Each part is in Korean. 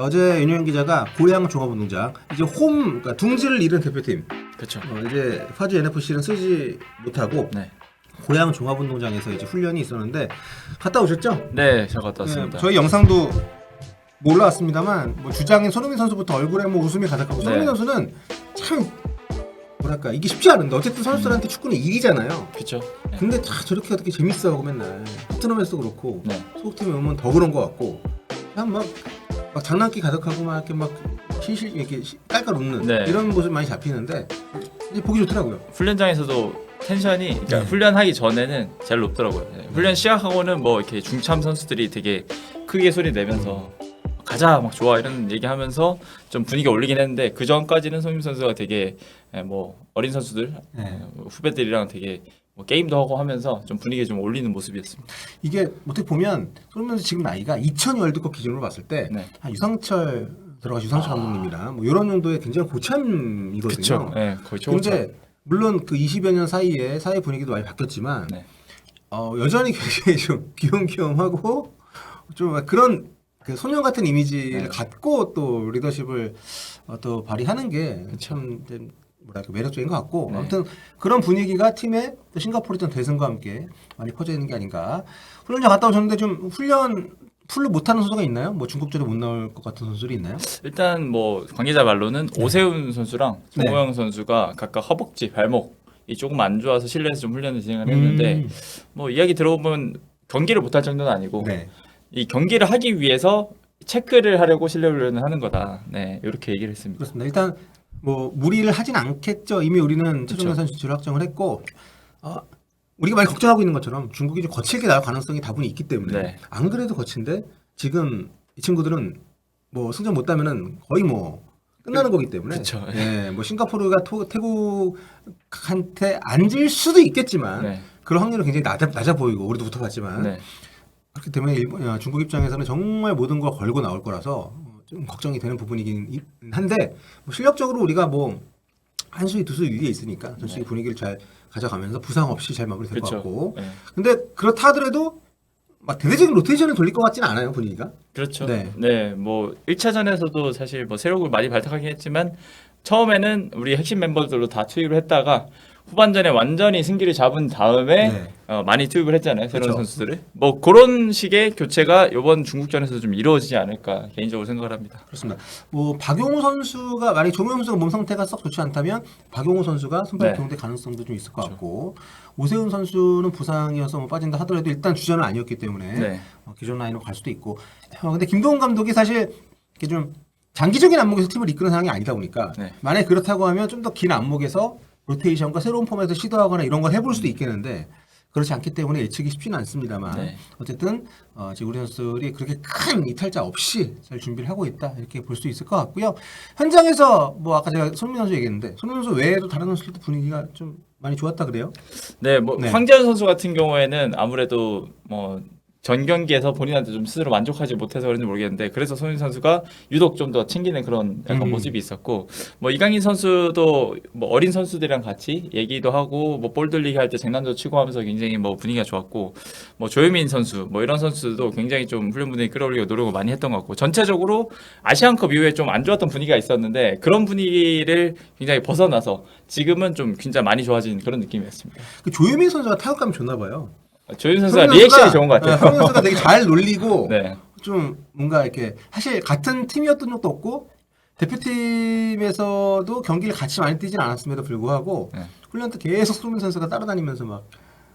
어제 윤효영 기자가 고양 종합운동장 이제 그러니까 둥지를 잃은 대표팀 그렇죠. 이제 파주 NFC는 쓰지 못하고 네. 고양 종합운동장에서 이제 훈련이 있었는데 갔다 오셨죠? 네, 잘 갔다 왔습니다. 저희 영상도 뭐 올라왔습니다만 뭐 주장인 손흥민 선수부터 얼굴에 뭐 웃음이 가득하고 네. 손흥민 선수는 참 뭐랄까 이게 쉽지 않은데 어쨌든 선수들한테 축구는 일이잖아요. 그렇죠. 네. 근데 저렇게 어떻게 재밌어하고 맨날 토트넘에서도 그렇고 네. 소속팀에 오면 더 그런 것 같고 그냥 막 장난기 가득하고 막 이렇게 막 실실 이렇게 깔깔 웃는 네. 이런 모습 많이 잡히는데 이제 보기 좋더라고요. 훈련장에서도 텐션이 그러니까 네. 훈련하기 전에는 제일 높더라고요. 네. 훈련 시작하고는 뭐 이렇게 중참 선수들이 되게 크게 소리 내면서 가자 막 좋아 이런 얘기하면서 좀 분위기 올리긴 했는데 그 전까지는 손흥민 선수가 되게 뭐 어린 선수들 네. 후배들이랑 되게 뭐 게임도 하고 하면서 좀 분위기 좀 올리는 모습이었습니다. 이게 어떻게 보면 손흥민 선수 지금 나이가 2000 월드컵 기준으로 봤을 때 네. 유상철 감독님이랑 뭐 이런 정도의 굉장히 고참이거든요. 그렇죠. 네, 거의 초고참. 근데 물론 그 20여 년 사이에 사회 분위기도 많이 바뀌었지만 네. 여전히 굉장히 좀 귀염귀염하고 좀 그런 그 소년 같은 이미지를 네. 갖고 또 리더십을 또 발휘하는 게 참 뭐랄까 매력적인 것 같고 네. 아무튼 그런 분위기가 팀에 또 싱가포르 전 대승과 함께 많이 퍼져 있는 게 아닌가. 훈련장 갔다 오셨는데 좀 훈련 풀로 못하는 선수가 있나요? 뭐 중국전에 못 나올 것 같은 선수들이 있나요? 일단 뭐 관계자 말로는 오세훈 선수랑 네. 정호영 선수가 각각 허벅지, 발목이 조금 안 좋아서 실내에서 좀 훈련을 진행을 했는데 뭐 이야기 들어보면 경기를 못할 정도는 아니고 네. 이 경기를 하기 위해서 체크를 하려고 실내 훈련을 하는 거다. 네, 이렇게 얘기를 했습니다. 그렇습니다. 일단 뭐 무리를 하진 않겠죠. 이미 우리는 최종 예선 진출을 확정을 했고 우리가 많이 걱정하고 있는 것처럼 중국이 좀 거칠게 나올 가능성이 다분히 있기 때문에 네. 안 그래도 거친데 지금 이 친구들은 뭐 승전 못 따면은 거의 뭐 끝나는 거기 때문에 그쵸. 예, 뭐 싱가포르가 태국한테 안 질 수도 있겠지만 네. 그런 확률은 굉장히 낮아 보이고 우리도 붙어봤지만 네. 그렇기 때문에 중국 입장에서는 정말 모든 걸 걸고 나올 거라서 좀 걱정이 되는 부분이긴 한데 뭐 실력적으로 우리가 뭐 한 수위 두 수위 위에 있으니까 전체적인 분위기를 잘 가져가면서 부상 없이 잘 마무리될 것 그렇죠. 같고 네. 근데 그렇다 하더라도 막 대대적인 로테이션을 돌릴 것 같지는 않아요 분위기가. 그렇죠. 네. 네. 뭐 1차전에서도 사실 뭐 새로운 많이 발탁하긴 했지만 처음에는 우리 핵심 멤버들로 다 투입을 했다가 후반전에 완전히 승기를 잡은 다음에 네. 많이 투입을 했잖아요. 새로운 그렇죠. 선수들을. 뭐 그런 식의 교체가 이번 중국전에서 좀 이루어지지 않을까 개인적으로 생각을 합니다. 그렇습니다. 뭐 박용우 선수가 만약 조명 선수가 몸 상태가 썩 좋지 않다면 박용우 선수가 선발 네. 경대 가능성도 좀 있을 것 같고 오세훈 선수는 부상이어서 뭐 빠진다 하더라도 일단 주전은 아니었기 때문에 네. 기존 라인으로 갈 수도 있고 근데 김동훈 감독이 사실 이게 좀 장기적인 안목에서 팀을 이끄는 상황이 아니다 보니까 네. 만약 그렇다고 하면 좀 더 긴 안목에서 로테이션과 새로운 폼에서 시도하거나 이런 걸 해볼 수도 있겠는데 그렇지 않기 때문에 예측이 쉽지는 않습니다만 네. 어쨌든 지금 우리 선수들이 그렇게 큰 이탈자 없이 잘 준비를 하고 있다 이렇게 볼 수 있을 것 같고요. 현장에서 뭐 아까 제가 손흥민 선수 얘기했는데 손흥민 선수 외에도 다른 선수들도 분위기가 좀 많이 좋았다 그래요? 네, 뭐 네. 황재현 선수 같은 경우에는 아무래도 뭐 전 경기에서 본인한테 좀 스스로 만족하지 못해서 그런지 모르겠는데 그래서 손흥민 선수가 유독 좀 더 챙기는 그런 약간 모습이 있었고 뭐 이강인 선수도 뭐 어린 선수들이랑 같이 얘기도 하고 뭐 볼 돌리기 할 때 장난도 치고 하면서 굉장히 뭐 분위기가 좋았고 뭐 조유민 선수 뭐 이런 선수도 굉장히 좀 훈련 분위기 끌어올리고 노력을 많이 했던 것 같고 전체적으로 아시안컵 이후에 좀 안 좋았던 분위기가 있었는데 그런 분위기를 굉장히 벗어나서 지금은 좀 굉장히 많이 좋아진 그런 느낌이었습니다. 그 조유민 선수가 타격감이 좋나 봐요. 조윤 선수가 리액션이 좋은 것 같아요. 손흥민 선수가 되게 잘 놀리고 네. 좀 뭔가 이렇게 사실 같은 팀이었던 적도 없고 대표팀에서도 경기를 같이 많이 뛰진 않았음에도 불구하고 네. 훈련 때 계속 손흥민 선수가 따라다니면서 막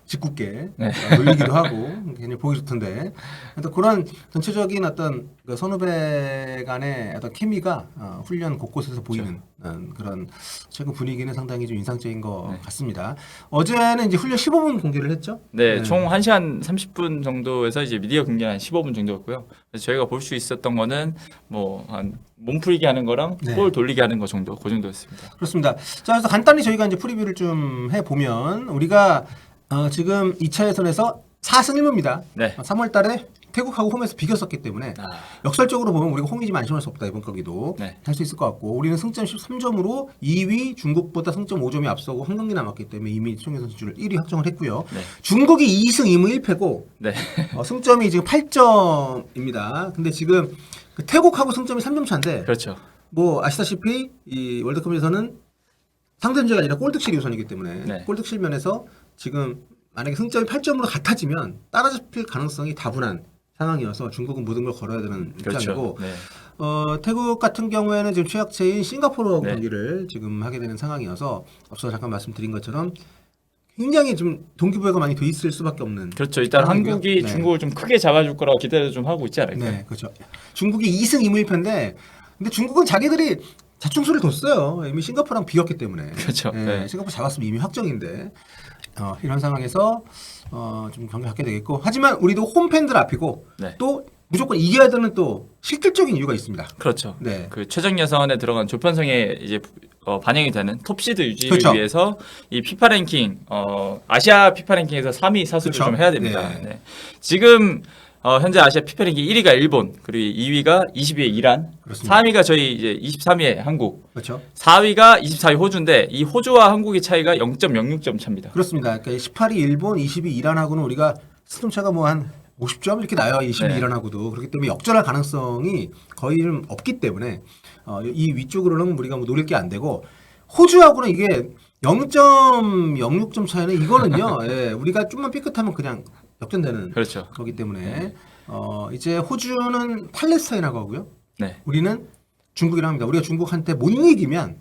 짓궂게 네. 놀리기도 하고 굉장히 보기 좋던데 또 그런 전체적인 어떤 그 선후배 간의 어떤 케미가 훈련 곳곳에서 보이는 그런 최근 분위기는 상당히 좀 인상적인 것 네. 같습니다. 어제는 이제 훈련 15분 공개를 했죠? 네, 총 1시간 30분 정도에서 이제 미디어 공개는 한 15분 정도였고요. 그래서 저희가 볼 수 있었던 거는 뭐 한 몸풀기 하는 거랑 네. 볼 돌리기 하는 거 정도, 그 정도였습니다. 그렇습니다. 자, 그래서 간단히 저희가 이제 프리뷰를 좀 해보면 우리가 지금 2차 예선에서 4승 1무입니다. 네. 3월 달에 태국하고 홈에서 비겼었기 때문에 역설적으로 보면 우리가 홈이지만 안심할 수 없다. 이번 경기도 네. 할 수 있을 것 같고 우리는 승점 13점으로 2위 중국보다 승점 5점이 앞서고 한 경기 남았기 때문에 이미 송혜 선수를 1위 확정을 했고요. 네. 중국이 2승 2무 1패고 네. 승점이 지금 8점입니다. 근데 지금 그 태국하고 승점이 3점 차인데 그렇죠. 뭐 아시다시피 이 월드컵에서는 상대전제가 아니라 골득실이 우선이기 때문에 네. 골득실 면에서 지금 만약에 승점이 8점으로 같아지면 따라잡힐 가능성이 다분한 상황이어서 중국은 모든 걸 걸어야 되는 그렇죠. 입장이고 네. 태국 같은 경우에는 지금 최약체인 싱가포르 네. 경기를 지금 하게 되는 상황이어서 앞서 잠깐 말씀드린 것처럼 굉장히 좀 동기부여가 많이 돼 있을 수밖에 없는 그렇죠. 일단 상황이고요. 한국이 네. 중국을 좀 크게 잡아줄 거라고 기대를 좀 하고 있지 않을까요? 네, 그렇죠. 중국이 2승 2무 1패인데 근데 중국은 자기들이 자충수를 뒀어요. 이미 싱가포르랑 비겼기 때문에. 그렇죠. 네, 네. 싱가포르 잡았으면 이미 확정인데 이런 상황에서 좀 경기 갖게 되겠고 하지만 우리도 홈팬들 앞이고 네. 또 무조건 이겨야 되는 또 실질적인 이유가 있습니다. 그렇죠. 네. 그 최종 예선에 들어간 조편성에 이제 반영이 되는 톱시드 유지를 그렇죠. 위해서 이 피파 랭킹 아시아 피파 랭킹에서 3위 사수를 그렇죠. 좀 해야 됩니다. 네. 네. 지금 현재 아시아 피파 랭킹 1위가 일본, 그리고 2위가 20위의 이란, 그렇습니다. 3위가 저희 이제 23위의 한국, 그렇죠. 4위가 24위 호주인데 이 호주와 한국의 차이가 0.06점 차입니다. 그렇습니다. 그러니까 18위 일본, 20위 이란하고는 우리가 승점 차가 뭐 한 50점 이렇게 나요. 20위 네. 이란하고도. 그렇기 때문에 역전할 가능성이 거의 좀 없기 때문에 이 위쪽으로는 우리가 뭐 노릴 게 안 되고 호주하고는 이게 0.06점 차이는 이거는요. 예, 우리가 좀만 삐끗하면 그냥 역전되는 그렇죠. 거기 때문에 이제 호주는 팔레스타인하고 하고요. 네. 우리는 중국이랑 합니다. 우리가 중국한테 못 이기면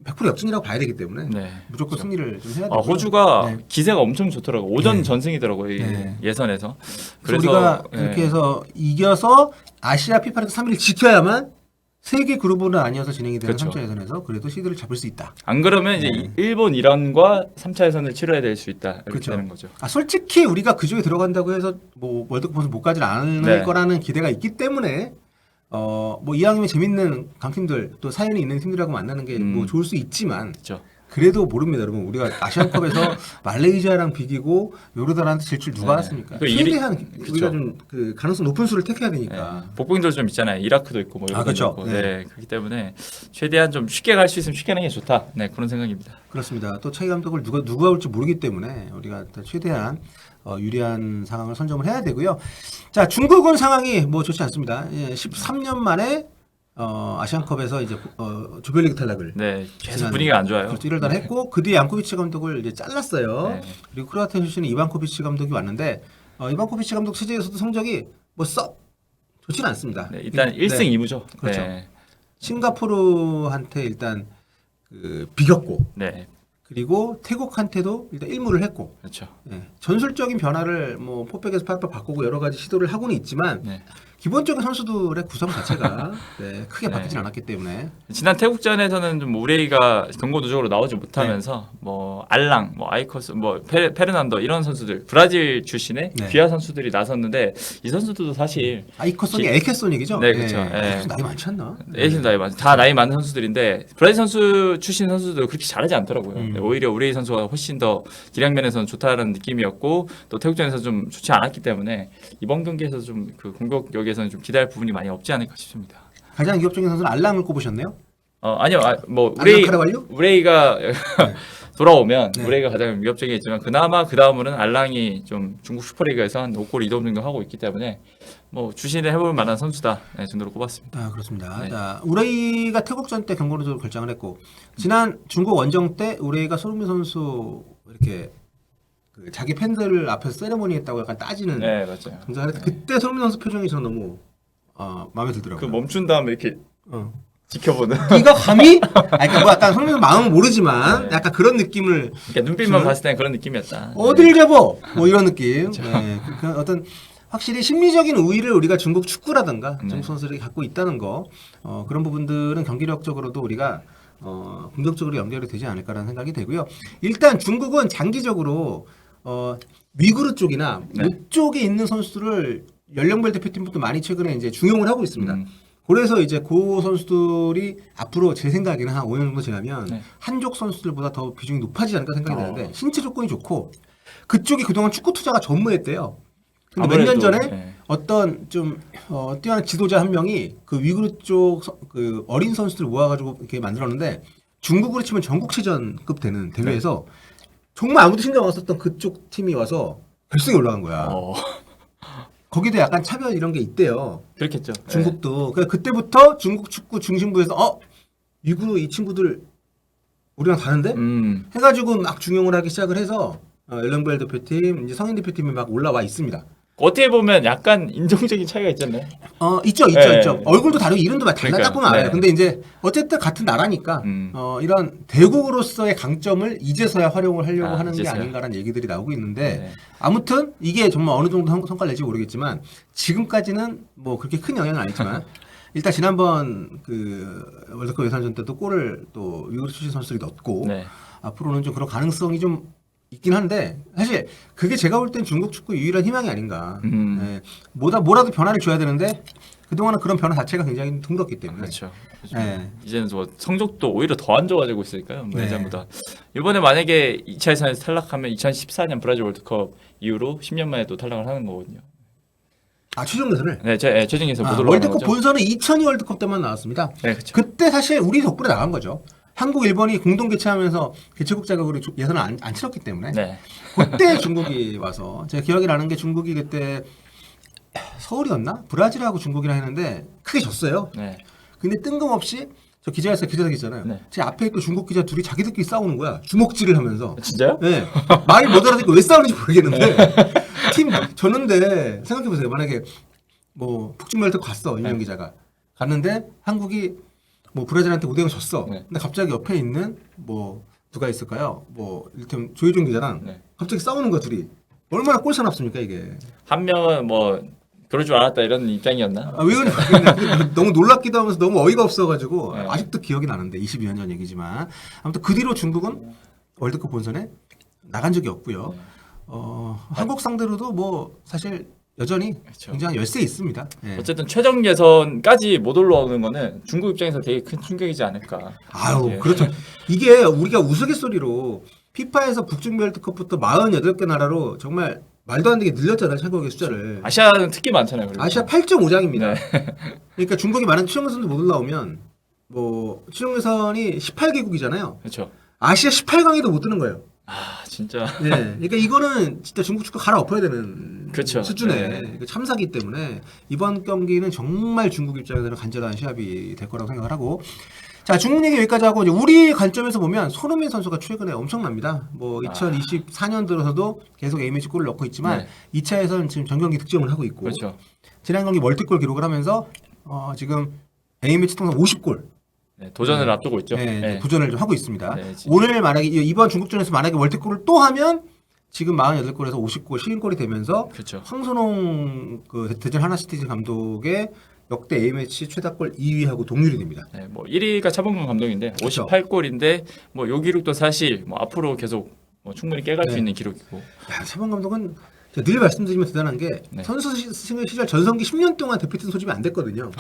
100% 역전이라고 봐야 되기 때문에 네. 무조건 승리를 좀 해야 되고 호주가 네. 기세가 엄청 좋더라고. 오전 네. 전승이더라고요. 이 네. 예선에서. 그래서 우리가 그렇게 해서 이겨서 아시아 피파랭크 3위를 지켜야만 세계 그룹은 아니어서 진행이 되는 그렇죠. 3차 예선에서 그래도 시드를 잡을 수 있다. 안 그러면 이제 네. 일본, 이란과 3차 예선을 치러야 될 수 있다. 이렇게 그렇죠. 되는 거죠. 솔직히 우리가 그쪽에 들어간다고 해서 뭐 월드컵에서 못 가질 않을 네. 거라는 기대가 있기 때문에 뭐 이왕이면 재밌는 강팀들 또 사연이 있는 팀들하고 만나는 게 뭐 좋을 수 있지만 그렇죠. 그래도 모릅니다, 여러분. 우리가 아시안컵에서 말레이시아랑 비기고 요르단한테 질 줄 누가 네. 알았습니까? 그 최대한 그쵸. 우리가 좀 그 가능성 높은 수를 택해야 되니까. 복병들 좀 있잖아요. 이라크도 있고 뭐 이런 그렇죠. 있고. 네. 네. 그렇기 때문에 최대한 좀 쉽게 갈 수 있으면 쉽게 하는 게 좋다. 네, 그런 생각입니다. 그렇습니다. 또 차기 감독을 누가 올지 모르기 때문에 우리가 최대한 유리한 상황을 선점을 해야 되고요. 자, 중국은 상황이 뭐 좋지 않습니다. 13년 만에 아시안컵에서 이제 조별리그 탈락을 네, 계속 지난 분위기가 안 좋아요. 그렇죠. 1월 달에 했고 그 뒤에 양코비치 감독을 이제 잘랐어요. 네. 그리고 크로아티아 출신의 이반코비치 감독이 왔는데 이반코비치 감독 체제에서도 성적이 뭐 썩 좋지는 않습니다. 네, 일단 1승 2무죠. 그렇죠. 네. 싱가포르한테 일단 비겼고 네. 그리고 태국한테도 일단 1무를 했고 그렇죠. 전술적인 변화를 뭐 포백에서 팔팔 바꾸고 여러 가지 시도를 하고는 있지만 네. 기본적인 선수들의 구성 자체가 크게 네. 바뀌진 않았기 때문에 지난 태국전에서는 좀 우레이가 경고 누적으로 나오지 못하면서 뭐 알랑, 뭐 아이커스, 뭐 페르난도 이런 선수들 브라질 출신의 네. 귀화 선수들이 나섰는데 이 선수들도 사실 아이커소닉 에케소닉이죠? 네, 그렇죠. 아이커소 나이 많지 않나? 에이신 다 나이 많은 선수들인데 브라질 선수 출신 선수도 그렇게 잘하지 않더라고요. 네, 오히려 우레이 선수가 훨씬 더 기량면에서는 좋다는 느낌이었고 또 태국전에서 좀 좋지 않았기 때문에 이번 경기에서 좀 그 공격력에서는 좀 기대할 부분이 많이 없지 않을까 싶습니다. 가장 위협적인 선수는 알랑을 꼽으셨네요? 아니요, 뭐 알랑 카라발류? 우레이가 돌아오면 네. 우레이가 가장 위협적이겠지만 그나마 그 다음으로는 알랑이 좀 중국 슈퍼리그에서 한 5골 2도움 정도 하고 있기 때문에 뭐 주신을 해볼 만한 선수다 정도로 꼽았습니다. 그렇습니다. 네. 자, 우레이가 태국전 때 경고로 결정을 했고 지난 중국 원정 때 우레이가 손흥민 선수 이렇게 자기 팬들 앞에서 세레모니 했다고 약간 따지는 네, 맞아요. 동작을 했는데 그때 손흥민 선수 표정이 저는 너무 마음에 그 들더라고요. 멈춘 다음에 이렇게 어. 지켜보는. 네가 감히? 그러니까 뭐 약간 손흥민 마음은 모르지만 네. 약간 그런 느낌을 그러니까 눈빛만 봤을 때는 그런 느낌이었다. 어딜 잡어? 뭐 이런 느낌. 그 어떤 확실히 심리적인 우위를 우리가 중국 축구라든가 중국 선수들이 갖고 있다는 거 그런 부분들은 경기력적으로도 우리가 긍정적으로 연결이 되지 않을까라는 생각이 되고요. 일단 중국은 장기적으로 위구르 쪽이나 네. 북쪽에 있는 선수들을 연령별 대표팀부터 많이 최근에 이제 중용을 하고 있습니다. 그래서 이제 그 선수들이 앞으로 제 생각에는 한 5년 정도 지나면 네. 한족 선수들보다 더 비중이 높아지지 않을까 생각이 드는데 신체 조건이 좋고 그쪽이 그동안 축구 투자가 전무했대요. 근데 몇 아무래도, 년 전에 네. 어떤 좀 뛰어난 지도자 한 명이 그 위구르 쪽 그 어린 선수들 모아가지고 이렇게 만들었는데 중국으로 치면 전국체전급 되는 대회에서 정말 아무도 신경 안 썼던 그쪽 팀이 와서 결승에 올라간 거야. 거기도 약간 차별 이런 게 있대요. 그렇겠죠. 중국도. 그러니까 그때부터 중국 축구 중심부에서 위구르 이 친구들 우리랑 다른데? 해가지고 막 중용을 하기 시작을 해서 엘렌벨 대표팀, 이제 성인 대표팀이 막 올라와 있습니다. 어떻게 보면 약간 인종적인 차이가 있잖아요. 있죠. 네. 얼굴도 다르고 이름도 막 달라 딱 보면 그러니까요. 알아요. 네. 근데 이제 어쨌든 같은 나라니까 이런 대국으로서의 강점을 이제서야 활용을 하려고 하는 게 이제서야. 아닌가라는 얘기들이 나오고 있는데 네. 아무튼 이게 정말 어느 정도 성과를 낼지 모르겠지만 지금까지는 뭐 그렇게 큰 영향은 아니지만 일단 지난번 그 월드컵 예선전 때도 골을 또 위구르 출신 선수들이 넣었고 네. 앞으로는 좀 그런 가능성이 좀 있긴 한데 사실 그게 제가 볼 땐 중국 축구 유일한 희망이 아닌가. 예, 뭐라도 변화를 줘야 되는데 그동안은 그런 변화 자체가 굉장히 드물었기 때문에. 그렇죠. 네. 이제는 뭐 성적도 오히려 더 안 좋아지고 있으니까요. 뭐 네. 예전보다. 이번에 만약에 2차 예선에서 탈락하면 2014년 브라질 월드컵 이후로 10년 만에 또 탈락을 하는 거거든요. 최종 예선을. 네, 최종 예선 못 올라가는 월드컵 거죠. 본선은 2002 월드컵 때만 나왔습니다. 네, 그렇죠. 그때 사실 우리 덕분에 나간 거죠. 한국, 일본이 공동 개최하면서 개최국 자격으로 예선을 안 치렀기 때문에 네. 그때 중국이 와서 제가 기억이 나는 게 중국이 그때 서울이었나? 브라질하고 중국이랑 했는데 크게 졌어요. 네. 근데 뜬금없이 저 기자회사 기자들 있잖아요. 네. 제 앞에 있던 중국 기자 둘이 자기들끼리 싸우는 거야. 주먹질을 하면서. 진짜요? 네. 말을 못 알아듣고 왜 싸우는지 모르겠는데 팀 졌는데 생각해 보세요. 만약에 뭐 북중멸트 갔어 윤영 기자가 갔는데 한국이 뭐 브라질한테 5대0 졌어. 네. 근데 갑자기 옆에 있는 뭐 누가 있을까요? 뭐 일단 조혜종 기자랑 네. 갑자기 싸우는 거야 둘이. 얼마나 꼴사납습니까 이게. 한 명은 뭐 그럴 줄 알았다 이런 입장이었나? 왜 그런지 모르겠네. 너무 놀랍기도 하면서 너무 어이가 없어가지고 네. 아직도 기억이 나는데 22년 전 얘기지만 아무튼 그 뒤로 중국은 월드컵 본선에 나간 적이 없고요. 한국 상대로도 뭐 사실 여전히 그렇죠. 굉장히 열세 있습니다. 예. 어쨌든 최종 예선까지 못 올라오는 거는 중국 입장에서 되게 큰 충격이지 않을까. 아유 예. 그렇죠. 이게 우리가 우스갯소리로 피파에서 북중미 월드컵부터 48개 나라로 정말 말도 안 되게 늘렸잖아요. 참가국의 숫자를. 아시아는 특히 많잖아요. 그리고. 아시아 8.5장입니다. 네. 그러니까 중국이 만약 최종 예선도 못 올라오면 뭐 최종 예선이 18개국이잖아요. 그렇죠. 아시아 18강에도 못 드는 거예요. 진짜. 네. 그러니까 이거는 진짜 중국 축구 갈아엎어야 되는 그렇죠. 수준의 네. 참사기 때문에 이번 경기는 정말 중국 입장에서는 간절한 시합이 될 거라고 생각을 하고 자 중국 얘기 여기까지 하고 이제 우리 관점에서 보면 손흥민 선수가 최근에 엄청납니다. 뭐 2024년 들어서도 계속 A매치 골을 넣고 있지만 네. 2차에서는 지금 전경기 득점을 하고 있고 그렇죠. 지난 경기 멀티골 기록을 하면서 지금 A매치 통산 50골 네, 도전을 앞두고 있죠. 네, 네. 도전을 좀 하고 있습니다. 네, 지금. 오늘 만약에 이번 중국전에서 만약에 월드컵을 또 하면 지금 48골에서 50골 시인골이 되면서 그렇죠. 황선홍 그 대전 하나시티즌 감독의 역대 A매치 최다골 2위하고 동률이 됩니다. 네, 뭐 1위가 차범근 감독인데 그렇죠. 58골인데 뭐 요 기록도 사실 뭐 앞으로 계속 뭐 충분히 깨갈 네. 수 있는 기록이고. 야, 차범 감독은 제가 늘 말씀드리면 대단한 게 네. 선수 시절 전성기 10년 동안 대표팀 소집이 안 됐거든요.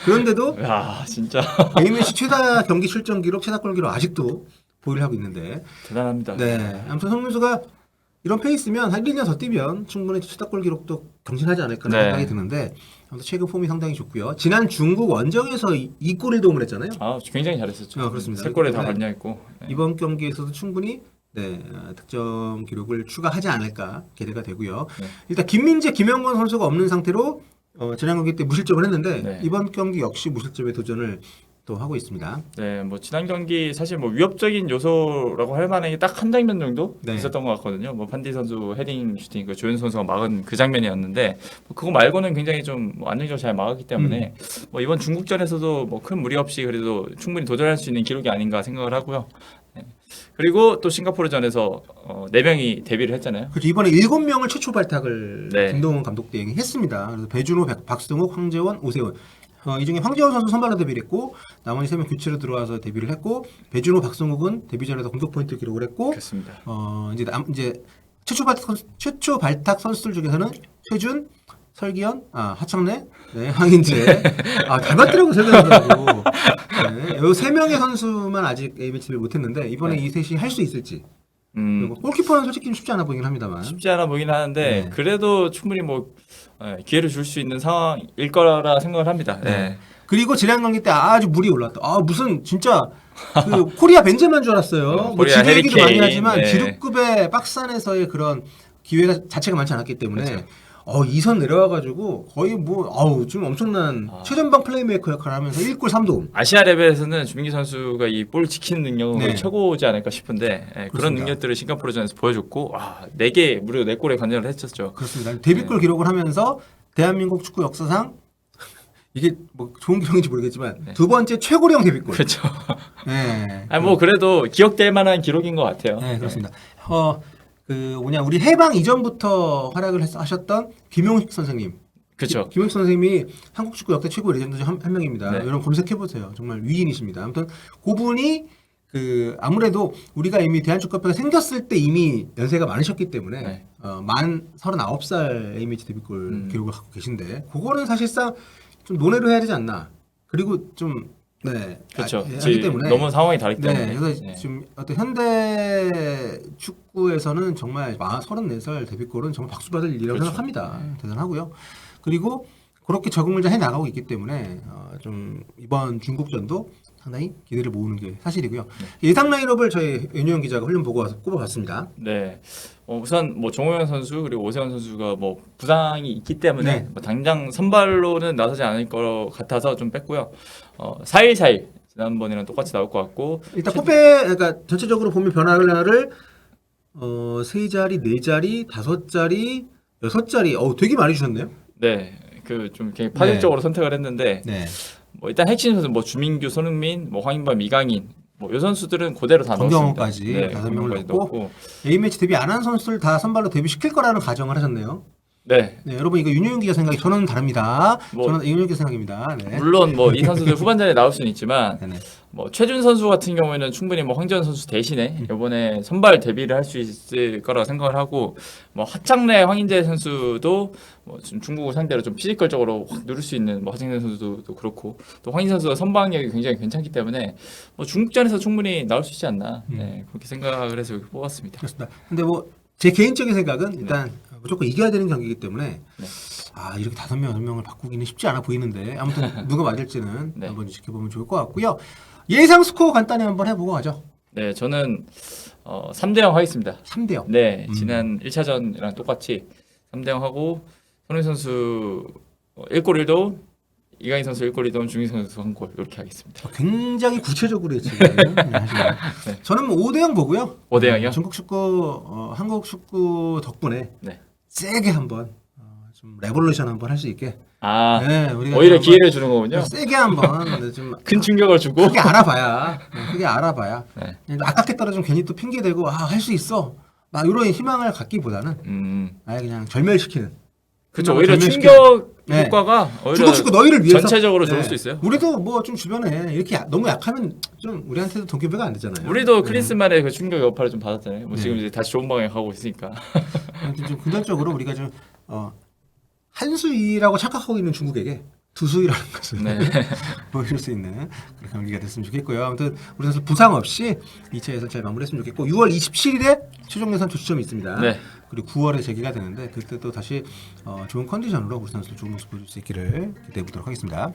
그런데도 야, 진짜 A매치 최다 경기 출전 기록, 최다골 기록 아직도 보유를 하고 있는데 대단합니다. 네. 아무튼 손민수가 이런 페이스면 한 1년 더 뛰면 충분히 최다골 기록도 경신하지 않을까 하는 네. 생각이 드는데 아무튼 최근 폼이 상당히 좋고요. 지난 중국 원정에서 2골을 도움을 했잖아요. 굉장히 잘했었죠. 그렇습니다. 세 골에 다 네. 관여했고. 네. 이번 경기에서도 충분히 득점 기록을 추가하지 않을까 기대가 되고요. 네. 일단 김민재, 김영건 선수가 없는 상태로 지난 경기 때 무실점을 했는데 네. 이번 경기 역시 무실점에 도전을 또 하고 있습니다. 네, 뭐 지난 경기 사실 뭐 위협적인 요소라고 할 만한 게 딱 한 장면 정도 네. 있었던 것 같거든요. 뭐 판디 선수 헤딩 슈팅 그 조현 선수가 막은 그 장면이었는데 뭐 그거 말고는 굉장히 좀뭐 안정적으로 잘 막았기 때문에 뭐 이번 중국전에서도 뭐 큰 무리 없이 그래도 충분히 도전할 수 있는 기록이 아닌가 생각을 하고요. 네. 그리고 또 싱가포르전에서 4명이 데뷔를 했잖아요. 그렇죠. 이번에 7명을 최초 발탁을 네. 김동원 감독 대행이 했습니다. 그래서 배준호, 박승욱, 황재원, 오세훈. 이 중에 황재원 선수 선발로 데뷔를 했고 나머지 3명 교체로 들어와서 데뷔를 했고 배준호, 박승욱은 데뷔 전에도 공격 포인트 기록을 했고 그렇습니다. 이제 최초 발탁 선수들 중에서는 최준, 설기현, 하창래, 네, 황인재. 닮았더라고 설기현하고. 네, 이 3명의 선수만 아직 A매치를 못했는데 이번에 네. 이 셋이 할 수 있을지. 그리고 골키퍼는 솔직히 좀 쉽지 않아 보이긴 합니다만. 쉽지 않아 보이긴 하는데 네. 그래도 충분히 뭐 기회를 줄 수 있는 상황일 거라 생각을 합니다. 네. 그리고 지난 경기 때 아주 물이 올랐다. 무슨 진짜 그 코리아 벤제마인 줄 알았어요. 뭐 코리아 지도 얘기도 많이 해리케인, 하지만 네. 기록급의 박스 안에서의 그런 기회가 자체가 많지 않았기 때문에 그렇죠. 2선 내려와가지고 거의 뭐 좀 엄청난 최전방 플레이메이커 역할을 하면서 1골 3도움. 아시아 레벨에서는 주민기 선수가 이 볼 지키는 능력은 네. 거의 최고지 않을까 싶은데 그런 그렇습니다. 능력들을 싱가포르전에서 보여줬고 4개 무려 4골에 관여를 했었죠. 그렇습니다. 데뷔골 기록을 하면서 대한민국 축구 역사상 이게 뭐 좋은 기록인지 모르겠지만 두 번째 최고령 데뷔골. 그렇죠. 네. 뭐 그래도 기억될 만한 기록인 것 같아요. 네, 그렇습니다. 우리 해방 이전부터 활약을 하셨던 김용식 선생님. 그렇죠. 김용식 선생님이 한국 축구 역대 최고 레전드 중 한 명입니다. 네. 여러분 검색해 보세요. 정말 위인이십니다. 아무튼 그분이 아무래도 우리가 이미 대한축구협회가 생겼을 때 이미 연세가 많으셨기 때문에 네. 만 39살 A매치 데뷔골 기록을 갖고 계신데 그거는 사실상 좀 논외로 해야 되지 않나. 그리고 좀 그렇죠. 하기 때문에 너무 상황이 다르기 때문에. 네, 그래서 지금 어떤 현대 축구에서는 정말 34살 데뷔골은 정말 박수 받을 일이라고 그렇죠. 생각합니다. 대단하고요. 그리고 그렇게 적응을 잘 해나가고 있기 때문에 좀 이번 중국전도 상당히 기대를 모으는 게 사실이고요. 예상 라인업을 저희 윤효영 기자가 훈련 보고 와서 꼽아봤습니다. 네. 우선 뭐 정호영 선수 그리고 오세훈 선수가 뭐 부상이 있기 때문에 네. 뭐 당장 선발로는 나서지 않을 것 같아서 좀 뺐고요. 4-1-4-1 지난번이랑 똑같이 나올 것 같고 일단 그러니까 전체적으로 보면 변화를 3자리, 4자리, 5자리, 6자리 되게 많이 주셨네요. 네. 그 좀 이렇게 파격적으로 선택을 했는데 네. 뭐 일단 핵심 선수 뭐 주민규, 손흥민, 뭐 황인범, 이강인 뭐 요 선수들은 그대로 다 넣었습니다. 정경원까지 5명을 정경원까지 넣고 A매치 데뷔 안 한 선수들 다 선발로 데뷔시킬 거라는 가정을 하셨네요. 네. 네, 여러분 이거 윤효영 기자 생각이 저는 다릅니다. 뭐- 저는 윤효영 기자 생각입니다. 네. 물론 뭐 이 선수들 후반전에 나올 수는 있지만 네네. 뭐 최준 선수 같은 경우에는 충분히 뭐 황재원 선수 대신에 이번에 선발 데뷔를 할 수 있을 거라고 생각을 하고 뭐 하창래 황인재 선수도 뭐 지금 중국을 상대로 좀 피지컬적으로 확 누를 수 있는 뭐 하창래 선수도 그렇고 또 황인 선수가 선방력이 굉장히 괜찮기 때문에 뭐 중국전에서 충분히 나올 수 있지 않나 네, 그렇게 생각을 해서 이렇게 뽑았습니다. 그렇습니다. 근데 뭐 제 개인적인 생각은 일단 무조건 이겨야 되는 경기이기 때문에 네. 이렇게 5명, 6명을 바꾸기는 쉽지 않아 보이는데 아무튼 누가 맞을지는 네. 한번 지켜보면 좋을 것 같고요. 예상 스코어 간단히 한번 해보고 가죠. 네, 저는 3대0 하겠습니다. 3대0. 네, 지난 1차전이랑 똑같이 3대0 하고 손흥민 선수 1골 1도움, 이강인 선수 1골 2도움, 주민 선수 1골 이렇게 하겠습니다. 굉장히 구체적으로 지금 하시네요. 저는 뭐 5대0 보고요. 5대0이요? 중국 축구, 한국 축구 덕분에 네. 세게 한번 좀 레볼루션 한번 할 수 있게. 네, 우리가 오히려 좀 기회를 주는 거군요. 세게 한번 좀 큰 충격을 주고. 크게 알아봐야. 크게 알아봐야. 네. 아깝게 떨어지면 괜히 또 핑계 대고 할 수 있어. 막 이런 희망을 갖기보다는 아예 그냥 절멸시키는. 그렇죠. 희망을 오히려 절멸시키는. 충격 네. 효과가 오히려 중국 축구 너희를 위해서 전체적으로 좋을 수 있어요. 우리도 뭐 좀 주변에 이렇게 너무 약하면 좀 우리한테도 동기부여가 안 되잖아요. 우리도 크리스만의 그 충격 여파를 좀 받았잖아요. 뭐 네. 지금 이제 다시 좋은 방향에 가고 있으니까. 아무튼 좀 긍정적으로 우리가 좀 한수위라고 착각하고 있는 중국에게 두수위라는 것을 네. 보여줄 수 있는 그런 경기가 됐으면 좋겠고요. 아무튼 우리 선수 부상 없이 2차 예선 잘 마무리했으면 좋겠고 6월 27일에 최종 예선 조치점이 있습니다. 네. 그리고 9월에 재개가 되는데 그때 또 다시 좋은 컨디션으로 우리 선수들 좋은 모습 보여줄 수 있기를 기대해 보도록 하겠습니다.